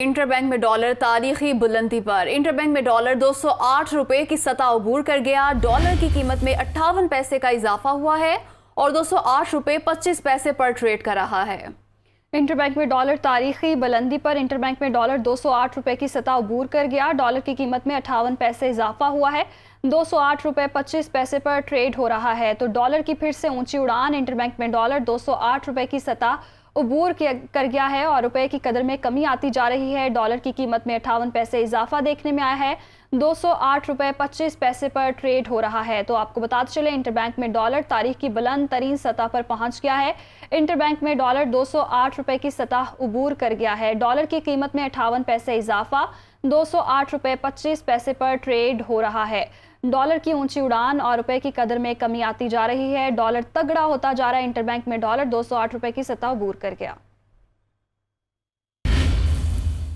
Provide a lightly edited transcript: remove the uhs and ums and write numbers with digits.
Interbank में dollar तारीखी बुलंदी पर। इंटरबैंक में डॉलर 208 रुपए की सतह अबूर कर गया। डॉलर की कीमत में 58 पैसे का इजाफा हुआ है और 208 रुपए 25 पैसे पर ट्रेड कर रहा है। इंटरबैंक में डॉलर तारीखी बुलंदी पर। इंटरबैंक में डॉलर 208 रुपए की सतह अबूर कर गया। डॉलर की कीमत में 58 पैसे इजाफा हुआ है। 208 रुपए 25 पैसे पर ट्रेड हो रहा है। तो डॉलर की फिर से ऊंची उड़ान। इंटरबैंक में डॉलर 208 रुपए की सतह अबूर कर गया है और रुपए की कदर में कमी आती जा रही है। डॉलर की कीमत में 58 पैसे इजाफा देखने में आया है। 208 रुपए 25 पैसे पर ट्रेड हो रहा है। तो आपको बताते चले, इंटरबैंक में डॉलर तारीख की बुलंद तरीन सतह पर पहुंच गया है। इंटरबैंक में डॉलर 208 रुपए की सतह अबूर कर गया है। डॉलर की कीमत में 58 पैसे इजाफा 208 रुपए 25 पैसे पर ट्रेड हो रहा है। डॉलर की ऊंची उड़ान और रुपए की कदर में कमी आती जा रही है। डॉलर तगड़ा होता जा रहा है। इंटरबैंक में डॉलर 208 रुपए की सतह अबूर कर गया।